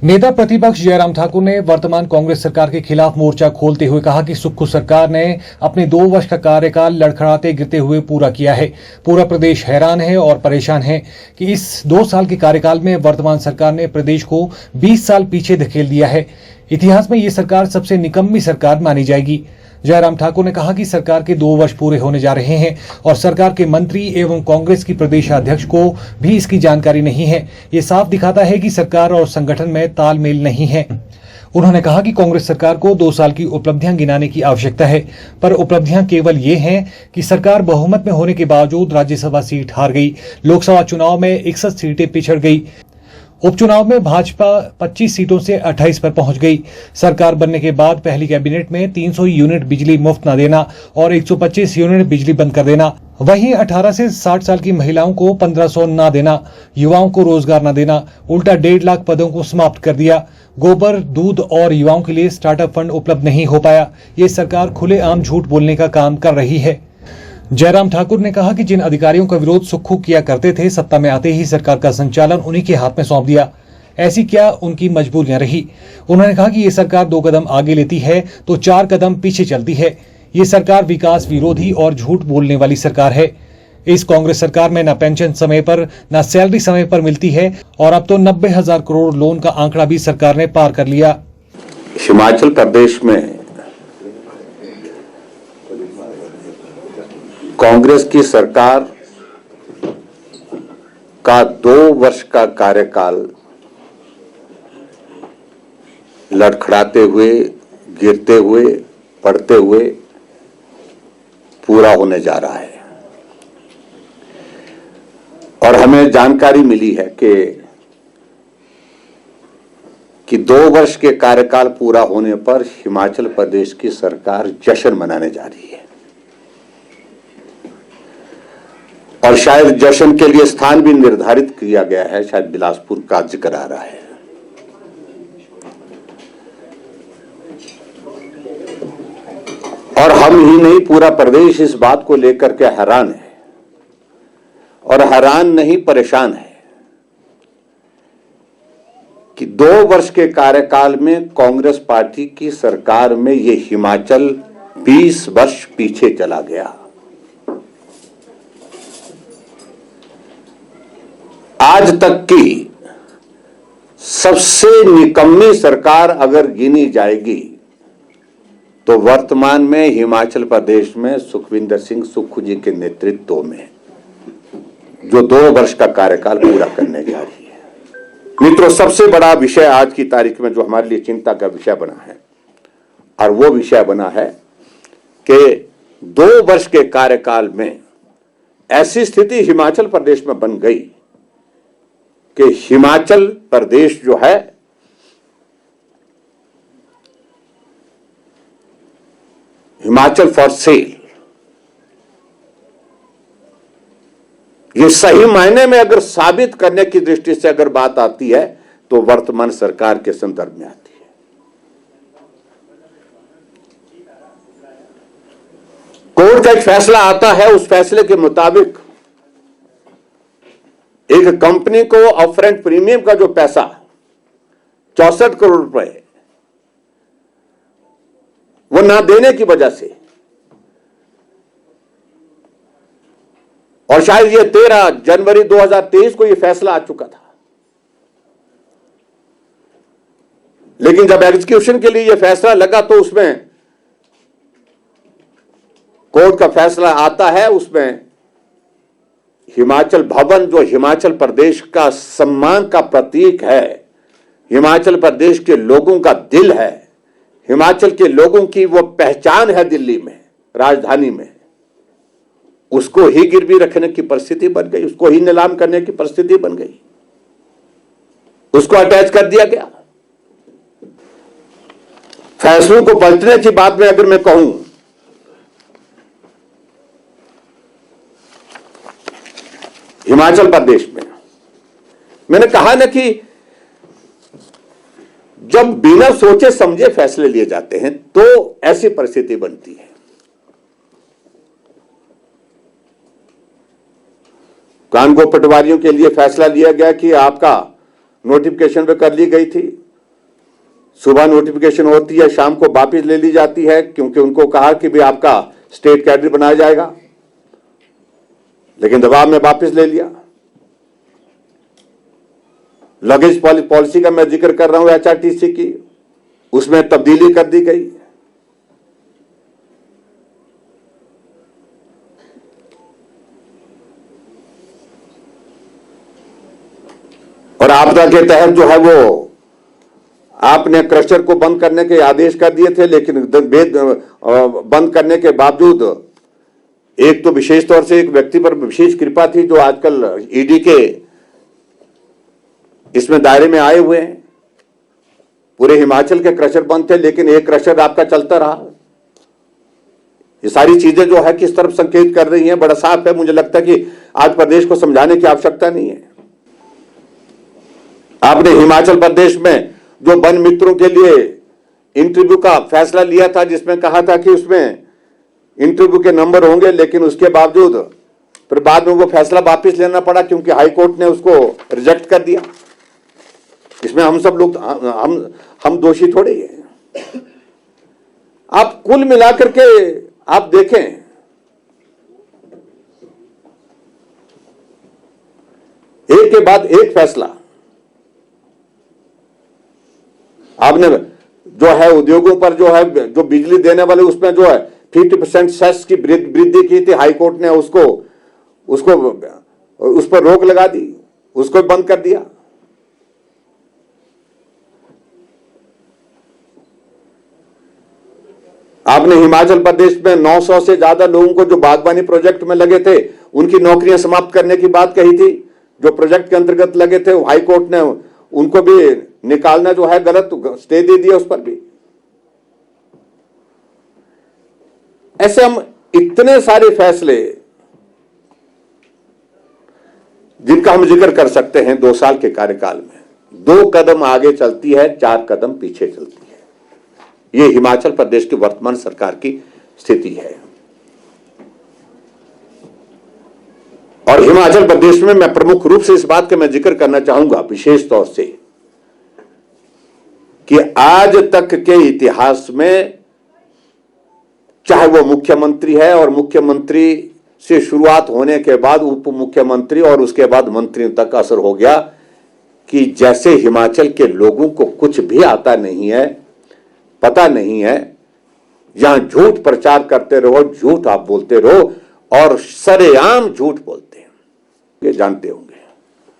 नेता प्रतिपक्ष जयराम ठाकुर ने वर्तमान कांग्रेस सरकार के खिलाफ मोर्चा खोलते हुए कहा कि सुक्खू सरकार ने अपने 2 वर्ष का कार्यकाल लड़खड़ाते गिरते हुए पूरा किया है। पूरा प्रदेश हैरान है और परेशान है कि इस 2 साल के कार्यकाल में वर्तमान सरकार ने प्रदेश को 20 साल पीछे धकेल दिया है। इतिहास में ये सरकार सबसे निकम्मी सरकार मानी जाएगी। जयराम ठाकुर ने कहा कि सरकार के 2 वर्ष पूरे होने जा रहे हैं और सरकार के मंत्री एवं कांग्रेस की प्रदेशाध्यक्ष को भी इसकी जानकारी नहीं है। ये साफ दिखाता है कि सरकार और संगठन में तालमेल नहीं है। उन्होंने कहा कि कांग्रेस सरकार को 2 साल की उपलब्धियां गिनाने की आवश्यकता है, पर उपलब्धियां केवल ये हैं कि सरकार बहुमत में होने के बावजूद राज्यसभा सीट हार गई, लोकसभा चुनाव में 61 सीटें पिछड़ गई, उपचुनाव में भाजपा 25 सीटों से 28 पर पहुंच गई। सरकार बनने के बाद पहली कैबिनेट में 300 यूनिट बिजली मुफ्त न देना और 125 यूनिट बिजली बंद कर देना, वहीं 18 से 60 साल की महिलाओं को 1500 न देना, युवाओं को रोजगार न देना, उल्टा 1.5 लाख पदों को समाप्त कर दिया। गोबर, दूध और युवाओं के लिए स्टार्टअप फंड उपलब्ध नहीं हो पाया। ये सरकार खुलेआम झूठ बोलने का काम कर रही है। जयराम ठाकुर ने कहा कि जिन अधिकारियों का विरोध सुक्खू किया करते थे, सत्ता में आते ही सरकार का संचालन उन्हीं के हाथ में सौंप दिया। ऐसी क्या उनकी मजबूरियां रही? उन्होंने कहा कि ये सरकार 2 कदम आगे लेती है तो 4 कदम पीछे चलती है। ये सरकार विकास विरोधी और झूठ बोलने वाली सरकार है। इस कांग्रेस सरकार में न पेंशन समय पर, न सैलरी समय पर मिलती है और अब तो 90,000 करोड़ लोन का आंकड़ा भी सरकार ने पार कर लिया। हिमाचल प्रदेश में कांग्रेस की सरकार का 2 वर्ष का कार्यकाल लड़खड़ाते हुए, गिरते हुए, पड़ते हुए पूरा होने जा रहा है और हमें जानकारी मिली है कि 2 वर्ष के कार्यकाल पूरा होने पर हिमाचल प्रदेश की सरकार जश्न मनाने जा रही है और शायद जश्न के लिए स्थान भी निर्धारित किया गया है। शायद बिलासपुर का जिक्र आ रहा है। और हम ही नहीं, पूरा प्रदेश इस बात को लेकर के हैरान है और हैरान नहीं, परेशान है कि 2 वर्ष के कार्यकाल में कांग्रेस पार्टी की सरकार में ये हिमाचल 20 वर्ष पीछे चला गया। आज तक की सबसे निकम्मी सरकार अगर गिनी जाएगी तो वर्तमान में हिमाचल प्रदेश में सुखविंदर सिंह सुक्खू जी के नेतृत्व में जो 2 वर्ष का कार्यकाल पूरा करने जा रही है। मित्रों, सबसे बड़ा विषय आज की तारीख में जो हमारे लिए चिंता का विषय बना है और वो विषय बना है कि 2 वर्ष के कार्यकाल में ऐसी स्थिति हिमाचल प्रदेश में बन गई कि हिमाचल प्रदेश जो है हिमाचल फॉर सेल, ये सही मायने में अगर साबित करने की दृष्टि से अगर बात आती है तो वर्तमान सरकार के संदर्भ में आती है। कोर्ट का एक फैसला आता है, उस फैसले के मुताबिक एक कंपनी को अपफ्रंट प्रीमियम का जो पैसा 64 करोड़ रुपए वो ना देने की वजह से, और शायद ये 13 जनवरी 2023 को ये फैसला आ चुका था, लेकिन जब एग्जीक्यूशन के लिए ये फैसला लगा तो उसमें कोर्ट का फैसला आता है, उसमें हिमाचल भवन जो हिमाचल प्रदेश का सम्मान का प्रतीक है, हिमाचल प्रदेश के लोगों का दिल है, हिमाचल के लोगों की वो पहचान है दिल्ली में, राजधानी में, उसको ही गिरवी रखने की परिस्थिति बन गई, उसको ही नीलाम करने की परिस्थिति बन गई, उसको अटैच कर दिया गया। फैसलों को पलटने की बात में अगर मैं कहूं, हिमाचल प्रदेश में मैंने कहा ना कि जब बिना सोचे समझे फैसले लिए जाते हैं तो ऐसी परिस्थिति बनती है। कानगो पटवारियों के लिए फैसला लिया गया कि आपका नोटिफिकेशन पे कर ली गई थी, सुबह नोटिफिकेशन होती है, शाम को वापस ले ली जाती है, क्योंकि उनको कहा कि भी आपका स्टेट कैडर बनाया जाएगा, लेकिन दबाव में वापस ले लिया। लगेज पॉलिसी का मैं जिक्र कर रहा हूं, एचआरटीसी की, उसमें तब्दीली कर दी गई। और आपदा के तहत जो है वो आपने क्रशर को बंद करने के आदेश कर दिए थे, लेकिन बंद करने के बावजूद एक तो विशेष तौर से एक व्यक्ति पर विशेष कृपा थी जो आजकल ईडी के इसमें दायरे में आए हुए हैं। पूरे हिमाचल के क्रशर बंद थे, लेकिन एक क्रशर आपका चलता रहा। ये सारी चीजें जो है किस तरफ संकेत कर रही हैं, बड़ा साफ है। मुझे लगता है कि आज प्रदेश को समझाने की आवश्यकता नहीं है। आपने हिमाचल प्रदेश में जो वन मित्रों के लिए इंटरव्यू का फैसला लिया था, जिसमें कहा था कि उसमें इंटरव्यू के नंबर होंगे, लेकिन उसके बावजूद फिर बाद में वो फैसला वापस लेना पड़ा, क्योंकि हाई कोर्ट ने उसको रिजेक्ट कर दिया। इसमें हम सब लोग हम दोषी थोड़े हैं। आप कुल मिलाकर के आप देखें, एक के बाद एक फैसला आपने जो है उद्योगों पर जो है, जो बिजली देने वाले, उसमें जो है 50% सेस की वृद्धि की थी। हाई कोर्ट ने उसको उस पर रोक लगा दी, उसको बंद कर दिया। आपने हिमाचल प्रदेश में 900 से ज्यादा लोगों को जो बागवानी प्रोजेक्ट में लगे थे उनकी नौकरियां समाप्त करने की बात कही थी। जो प्रोजेक्ट के अंतर्गत लगे थे, हाई कोर्ट ने उनको भी निकालना जो है गलत स्टे दे दिया उस पर भी। ऐसे हम इतने सारे फैसले जिनका हम जिक्र कर सकते हैं 2 साल के कार्यकाल में। 2 कदम आगे चलती है, 4 कदम पीछे चलती है। यह हिमाचल प्रदेश की वर्तमान सरकार की स्थिति है। और हिमाचल प्रदेश में मैं प्रमुख रूप से इस बात का मैं जिक्र करना चाहूंगा विशेष तौर से कि आज तक के इतिहास में, चाहे वो मुख्यमंत्री है और मुख्यमंत्री से शुरुआत होने के बाद उप मुख्यमंत्री और उसके बाद मंत्री तक असर हो गया कि जैसे हिमाचल के लोगों को कुछ भी आता नहीं है, पता नहीं है, यहां झूठ प्रचार करते रहो, झूठ आप बोलते रहो और सरेआम झूठ बोलते हैं। ये जानते होंगे।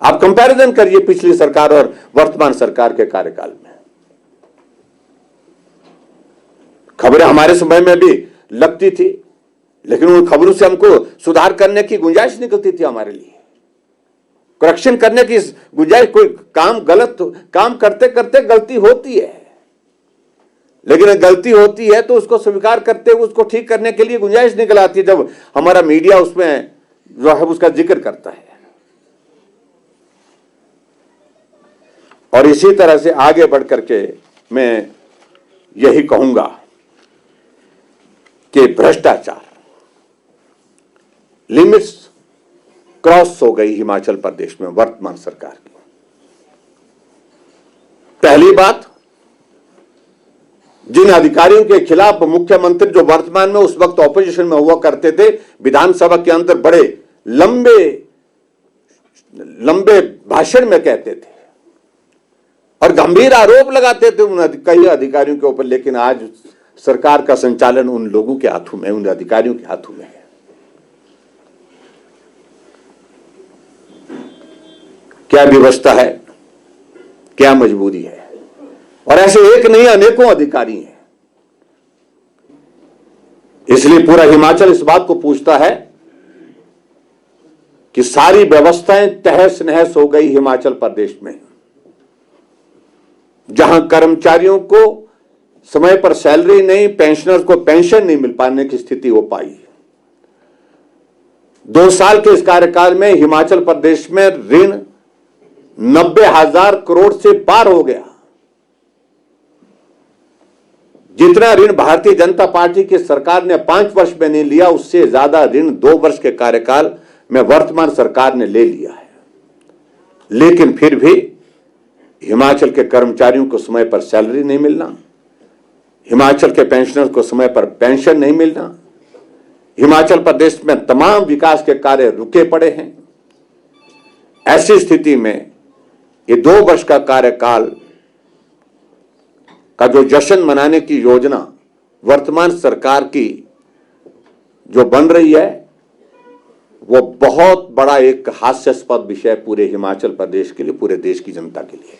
आप कंपैरिजन करिए पिछली सरकार और वर्तमान सरकार के कार्यकाल में। खबरें हमारे समय में भी लगती थी, लेकिन उन खबरों से हमको सुधार करने की गुंजाइश निकलती थी। हमारे लिए करेक्शन करने की गुंजाइश, कोई काम गलत काम करते करते गलती होती है, लेकिन गलती होती है तो उसको स्वीकार करते हुए उसको ठीक करने के लिए गुंजाइश निकल आती है, जब हमारा मीडिया उसमें जो है उसका जिक्र करता है। और इसी तरह से आगे बढ़ करके मैं यही कहूंगा कि भ्रष्टाचार लिमिट्स क्रॉस हो गई हिमाचल प्रदेश में वर्तमान सरकार की। पहली बात, जिन अधिकारियों के खिलाफ मुख्यमंत्री जो वर्तमान में उस वक्त ऑपोजिशन में हुआ करते थे, विधानसभा के अंदर बड़े लंबे भाषण में कहते थे और गंभीर आरोप लगाते थे उन कई अधिकारियों के ऊपर, लेकिन आज सरकार का संचालन उन लोगों के हाथों में, उन अधिकारियों के हाथों में है। क्या व्यवस्था है, क्या मजबूरी है। और ऐसे एक नहीं अनेकों अधिकारी हैं। इसलिए पूरा हिमाचल इस बात को पूछता है कि सारी व्यवस्थाएं तहस नहस हो गई हिमाचल प्रदेश में, जहां कर्मचारियों को समय पर सैलरी नहीं, पेंशनर्स को पेंशन नहीं मिल पाने की स्थिति हो पाई। 2 साल के इस कार्यकाल में हिमाचल प्रदेश में ऋण 90,000 करोड़ से पार हो गया। जितना ऋण भारतीय जनता पार्टी की सरकार ने 5 वर्ष में नहीं लिया, उससे ज्यादा ऋण 2 वर्ष के कार्यकाल में वर्तमान सरकार ने ले लिया है। लेकिन फिर भी हिमाचल के कर्मचारियों को समय पर सैलरी नहीं मिलना, हिमाचल के पेंशनर को समय पर पेंशन नहीं मिलना, हिमाचल प्रदेश में तमाम विकास के कार्य रुके पड़े हैं। ऐसी स्थिति में ये 2 वर्ष का कार्यकाल का जो जश्न मनाने की योजना वर्तमान सरकार की जो बन रही है, वो बहुत बड़ा एक हास्यास्पद विषय पूरे हिमाचल प्रदेश के लिए, पूरे देश की जनता के लिए।